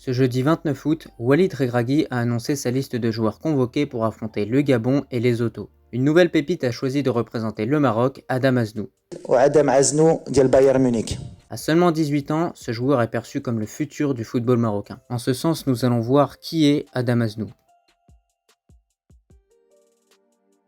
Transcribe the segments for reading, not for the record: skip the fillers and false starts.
Ce jeudi 29 août, Walid Regragui a annoncé sa liste de joueurs convoqués pour affronter le Gabon et Lesotho. Une nouvelle pépite a choisi de représenter le Maroc, Adam Aznou. وعدم عزنو ديال بايرن ميونيك. À seulement 18 ans, ce joueur est perçu comme le futur du football marocain. En ce sens, nous allons voir qui est Adam Aznou.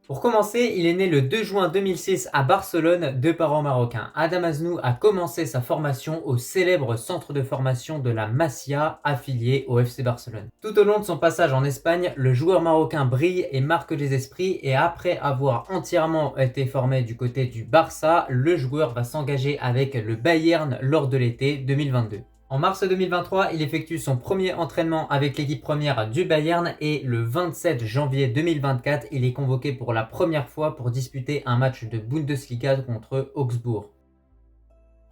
Pour commencer, il est né le 2 juin 2006 à Barcelone de parents marocains. Adam Aznou a commencé sa formation au célèbre centre de formation de la Masia, affilié au FC Barcelone. Tout au long de son passage en Espagne, le joueur marocain brille et marque les esprits, et après avoir entièrement été formé du côté du Barça, le joueur va s'engager avec le Bayern lors de l'été 2022. En mars 2023, il effectue son premier entraînement avec l'équipe première du Bayern et le 27 janvier 2024, il est convoqué pour la première fois pour disputer un match de Bundesliga contre Augsbourg.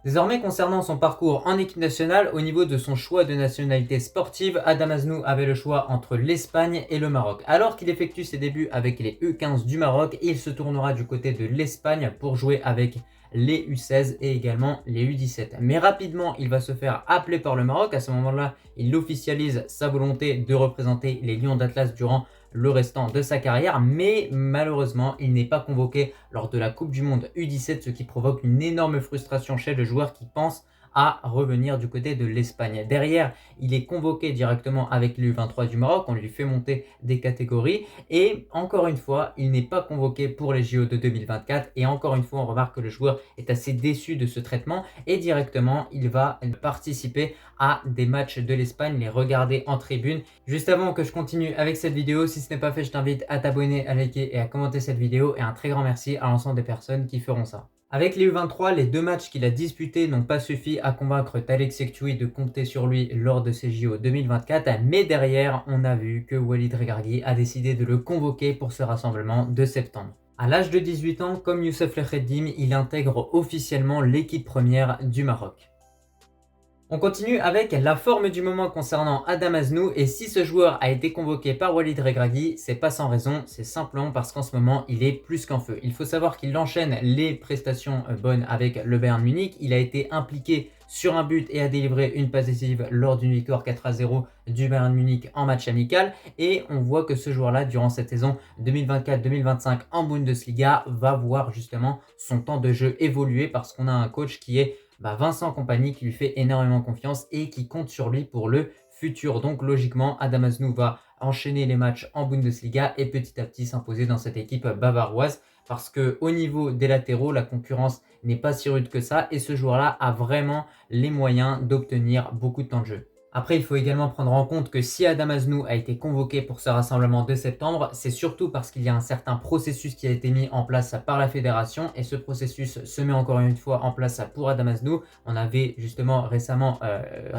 Désormais, concernant son parcours en équipe nationale, au niveau de son choix de nationalité sportive, Adam Aznou avait le choix entre l'Espagne et le Maroc. Alors qu'il effectue ses débuts avec les U15 du Maroc, il se tournera du côté de l'Espagne pour jouer avec les U16 et également les U17. Mais rapidement, il va se faire appeler par le Maroc. À ce moment-là, il officialise sa volonté de représenter les Lions d'Atlas durant le restant de sa carrière, mais malheureusement, il n'est pas convoqué lors de la Coupe du Monde U17, ce qui provoque une énorme frustration chez le joueur qui pense à revenir du côté de l'Espagne. Derrière, il est convoqué directement avec le U23 du Maroc, on lui fait monter des catégories et encore une fois, il n'est pas convoqué pour les JO de 2024 et encore une fois, on remarque que le joueur est assez déçu de ce traitement et directement, il va participer à des matchs de l'Espagne, les regarder en tribune. Juste avant que je continue avec cette vidéo, si ce n'est pas fait, je t'invite à t'abonner, à liker et à commenter cette vidéo et un très grand merci à l'ensemble des personnes qui feront ça. Avec les U23, les deux matchs qu'il a disputés n'ont pas suffi à convaincre Talek Sekchoui de compter sur lui lors de ces JO 2024, mais derrière, on a vu que Walid Regragui a décidé de le convoquer pour ce rassemblement de septembre. À l'âge de 18 ans, comme Youssef Lekhedim, il intègre officiellement l'équipe première du Maroc. On continue avec la forme du moment concernant Adam Aznou, et si ce joueur a été convoqué par Walid Regragui, c'est pas sans raison, c'est simplement parce qu'en ce moment il est plus qu'en feu. Il faut savoir qu'il enchaîne les prestations bonnes avec le Bayern Munich, il a été impliqué sur un but et a délivré une passe décisive lors d'une victoire 4-0 du Bayern Munich en match amical, et on voit que ce joueur-là, durant cette saison 2024-2025 en Bundesliga, va voir justement son temps de jeu évoluer parce qu'on a un coach qui est Vincent Kompany, qui lui fait énormément confiance et qui compte sur lui pour le futur. Donc logiquement, Adam Aznou va enchaîner les matchs en Bundesliga et petit à petit s'imposer dans cette équipe bavaroise parce qu'au niveau des latéraux, la concurrence n'est pas si rude que ça et ce joueur-là a vraiment les moyens d'obtenir beaucoup de temps de jeu. Après, il faut également prendre en compte que si Adam Aznou a été convoqué pour ce rassemblement de septembre, c'est surtout parce qu'il y a un certain processus qui a été mis en place par la fédération et ce processus se met encore une fois en place pour Adam Aznou. On avait justement récemment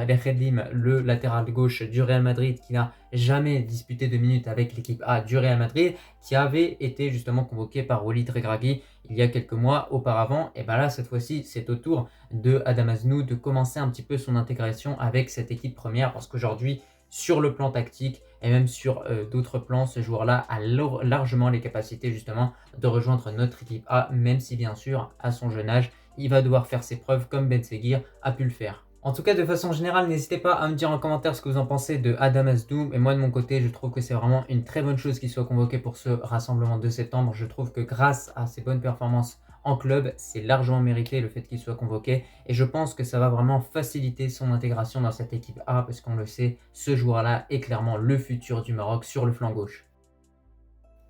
Lekhedim, le latéral gauche du Real Madrid, qui n'a jamais disputé de minutes avec l'équipe A du Real Madrid, qui avait été justement convoqué par Walid Regragui il y a quelques mois auparavant. Et bien là, cette fois-ci, c'est au tour de Adam Aznou de commencer un petit peu son intégration avec cette équipe première parce qu'aujourd'hui, sur le plan tactique et même sur d'autres plans, ce joueur-là a largement les capacités justement de rejoindre notre équipe A, même si bien sûr, à son jeune âge, il va devoir faire ses preuves comme Ben Seguir a pu le faire. En tout cas, de façon générale, n'hésitez pas à me dire en commentaire ce que vous en pensez de Adam Aznou. Et moi, de mon côté, je trouve que c'est vraiment une très bonne chose qu'il soit convoqué pour ce rassemblement de septembre. Je trouve que grâce à ses bonnes performances en club, c'est largement mérité le fait qu'il soit convoqué. Et je pense que ça va vraiment faciliter son intégration dans cette équipe A, parce qu'on le sait, ce joueur-là est clairement le futur du Maroc sur le flanc gauche.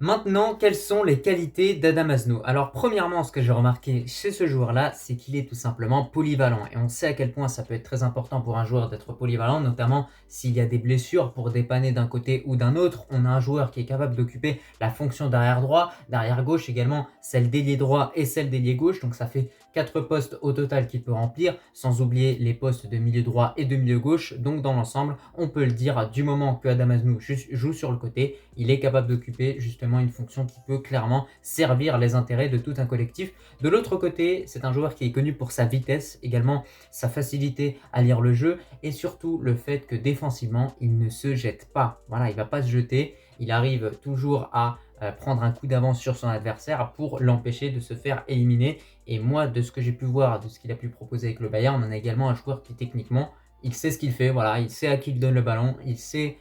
Maintenant, quelles sont les qualités d'Adam Aznou? Alors premièrement, ce que j'ai remarqué chez ce joueur-là, c'est qu'il est tout simplement polyvalent. Et on sait à quel point ça peut être très important pour un joueur d'être polyvalent, notamment s'il y a des blessures pour dépanner d'un côté ou d'un autre. On a un joueur qui est capable d'occuper la fonction d'arrière droit, d'arrière gauche également, celle d'ailier droit et celle d'ailier gauche. Donc ça fait 4 postes au total qu'il peut remplir, sans oublier les postes de milieu droit et de milieu gauche. Donc dans l'ensemble, on peut le dire, du moment que Adam Aznou joue sur le côté, il est capable d'occuper justement une fonction qui peut clairement servir les intérêts de tout un collectif. De l'autre côté, c'est un joueur qui est connu pour sa vitesse, également sa facilité à lire le jeu et surtout le fait que défensivement, il ne se jette pas. Voilà, il ne va pas se jeter, il arrive toujours à prendre un coup d'avance sur son adversaire pour l'empêcher de se faire éliminer. Et moi, de ce que j'ai pu voir, de ce qu'il a pu proposer avec le Bayern, on a également un joueur qui techniquement il sait ce qu'il fait, voilà, il sait à qui il donne le ballon, il sait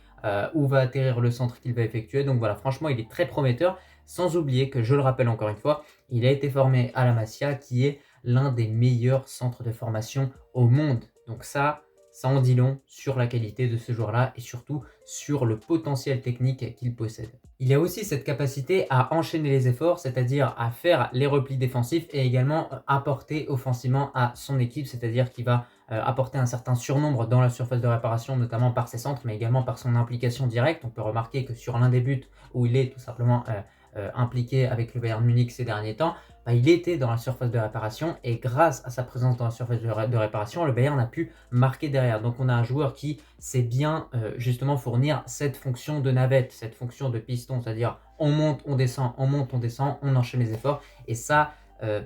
où va atterrir le centre qu'il va effectuer. Donc voilà, franchement, il est très prometteur. Sans oublier que, je le rappelle encore une fois, il a été formé à la Masia, qui est l'un des meilleurs centres de formation au monde. Donc ça en dit long sur la qualité de ce joueur-là et surtout sur le potentiel technique qu'il possède. Il a aussi cette capacité à enchaîner les efforts, c'est-à-dire à faire les replis défensifs et également apporter offensivement à son équipe, c'est-à-dire qu'il va apporter un certain surnombre dans la surface de réparation, notamment par ses centres, mais également par son implication directe. On peut remarquer que sur l'un des buts où il est tout simplement impliqué avec le Bayern Munich ces derniers temps, il était dans la surface de réparation et grâce à sa présence dans la surface de réparation, le Bayern a pu marquer derrière. Donc on a un joueur qui sait bien justement fournir cette fonction de navette, cette fonction de piston, c'est-à-dire on monte, on descend, on monte, on descend, on enchaîne les efforts. Et ça,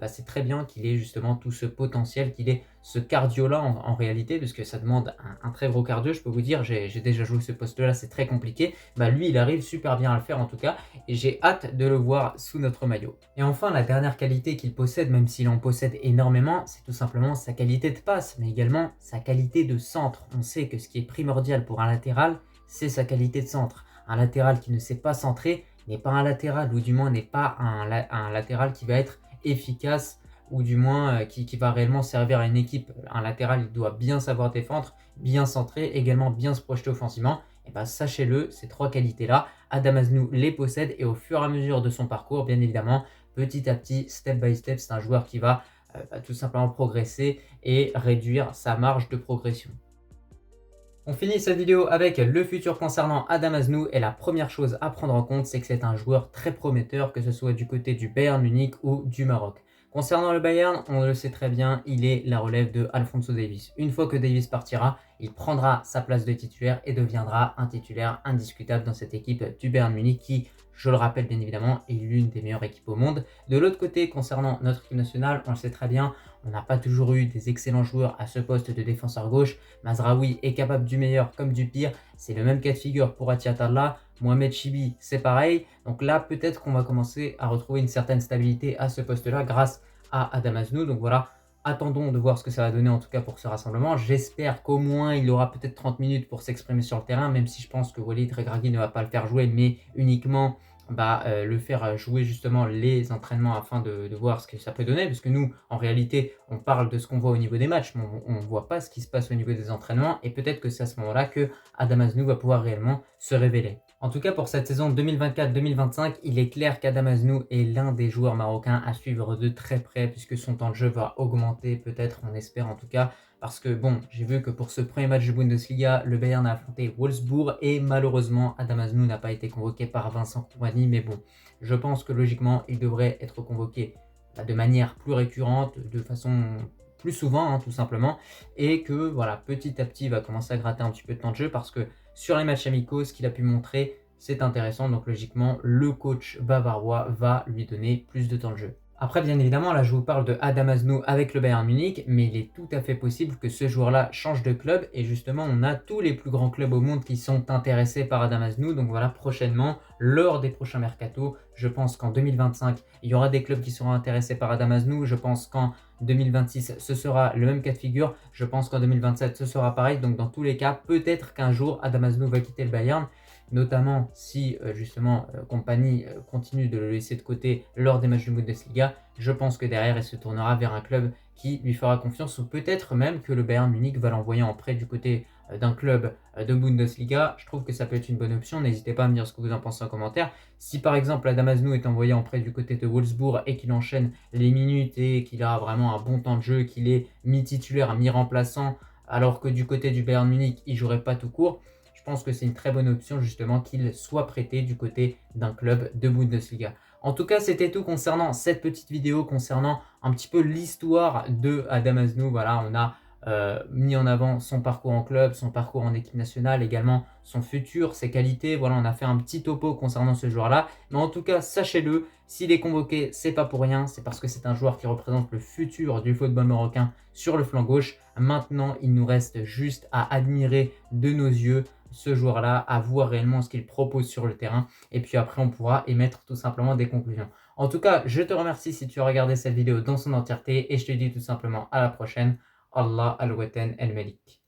c'est très bien qu'il ait justement tout ce potentiel, qu'il ait ce cardio-là en réalité, parce que ça demande un très gros cardio. Je peux vous dire, j'ai déjà joué ce poste-là, c'est très compliqué. Lui, il arrive super bien à le faire en tout cas, et j'ai hâte de le voir sous notre maillot. Et enfin, la dernière qualité qu'il possède, même s'il en possède énormément, c'est tout simplement sa qualité de passe, mais également sa qualité de centre. On sait que ce qui est primordial pour un latéral, c'est sa qualité de centre. Un latéral qui ne sait pas centrer n'est pas un latéral, ou du moins n'est pas un latéral qui va être efficace, ou du moins qui va réellement servir à une équipe. Un latéral, il doit bien savoir défendre, bien centrer, également bien se projeter offensivement. Et sachez-le, ces trois qualités-là, Adam Aznou les possède, et au fur et à mesure de son parcours, bien évidemment, petit à petit, step by step, c'est un joueur qui va tout simplement progresser et réduire sa marge de progression. On finit cette vidéo avec le futur concernant Adam Aznou, et la première chose à prendre en compte, c'est que c'est un joueur très prometteur, que ce soit du côté du Bayern Munich ou du Maroc. Concernant le Bayern, on le sait très bien, il est la relève de Alphonso Davies. Une fois que Davies partira, il prendra sa place de titulaire et deviendra un titulaire indiscutable dans cette équipe du Bayern Munich qui, je le rappelle bien évidemment, est l'une des meilleures équipes au monde. De l'autre côté, concernant notre équipe nationale, on le sait très bien, on n'a pas toujours eu des excellents joueurs à ce poste de défenseur gauche. Mazraoui est capable du meilleur comme du pire. C'est le même cas de figure pour Atiatalla. Mohamed Chibi, c'est pareil. Donc là, peut-être qu'on va commencer à retrouver une certaine stabilité à ce poste-là grâce à Adam Aznou. Donc voilà, attendons de voir ce que ça va donner en tout cas pour ce rassemblement. J'espère qu'au moins il aura peut-être 30 minutes pour s'exprimer sur le terrain, même si je pense que Walid Regragui ne va pas le faire jouer, mais uniquement le faire jouer justement les entraînements afin de voir ce que ça peut donner, parce que nous, en réalité, on parle de ce qu'on voit au niveau des matchs, mais on ne voit pas ce qui se passe au niveau des entraînements, et peut-être que c'est à ce moment-là que Adam Aznou va pouvoir réellement se révéler. En tout cas, pour cette saison 2024-2025, il est clair qu'Adam Aznou est l'un des joueurs marocains à suivre de très près, puisque son temps de jeu va augmenter, peut-être, on espère en tout cas, parce que bon, j'ai vu que pour ce premier match de Bundesliga, le Bayern a affronté Wolfsburg, et malheureusement, Adam Aznou n'a pas été convoqué par Vincent Kompany, mais bon, je pense que logiquement, il devrait être convoqué de manière plus récurrente, de façon plus souvent, tout simplement, et que voilà, petit à petit, il va commencer à gratter un petit peu de temps de jeu, parce que sur les matchs amicaux, ce qu'il a pu montrer, c'est intéressant. Donc logiquement, le coach bavarois va lui donner plus de temps de jeu. Après, bien évidemment, là je vous parle de Adam Aznou avec le Bayern Munich, mais il est tout à fait possible que ce joueur-là change de club, et justement on a tous les plus grands clubs au monde qui sont intéressés par Adam Aznou. Donc voilà, prochainement, lors des prochains mercatos, je pense qu'en 2025, il y aura des clubs qui seront intéressés par Adam Aznou. Je pense qu'en 2026, ce sera le même cas de figure. Je pense qu'en 2027, ce sera pareil. Donc dans tous les cas, peut-être qu'un jour, Adam Aznou va quitter le Bayern, notamment si justement Kompany continue de le laisser de côté lors des matchs de Bundesliga. Je pense que derrière, il se tournera vers un club qui lui fera confiance, ou peut-être même que le Bayern Munich va l'envoyer en prêt du côté d'un club de Bundesliga. Je trouve que ça peut être une bonne option. N'hésitez pas à me dire ce que vous en pensez en commentaire. Si par exemple Adam Aznou est envoyé en prêt du côté de Wolfsburg et qu'il enchaîne les minutes et qu'il a vraiment un bon temps de jeu, qu'il est mi-titulaire, mi-remplaçant, alors que du côté du Bayern Munich, il jouerait pas tout court, je pense que c'est une très bonne option justement qu'il soit prêté du côté d'un club de Bundesliga. En tout cas, c'était tout concernant cette petite vidéo, concernant un petit peu l'histoire de Adam Aznou. Voilà, on a mis en avant son parcours en club, son parcours en équipe nationale, également son futur, ses qualités. Voilà, on a fait un petit topo concernant ce joueur-là. Mais en tout cas, sachez-le, s'il est convoqué, c'est pas pour rien. C'est parce que c'est un joueur qui représente le futur du football marocain sur le flanc gauche. Maintenant, il nous reste juste à admirer de nos yeux ce joueur-là, à voir réellement ce qu'il propose sur le terrain. Et puis après, on pourra émettre tout simplement des conclusions. En tout cas, je te remercie si tu as regardé cette vidéo dans son entièreté, et je te dis tout simplement à la prochaine. Allah al-Watan al-Malik.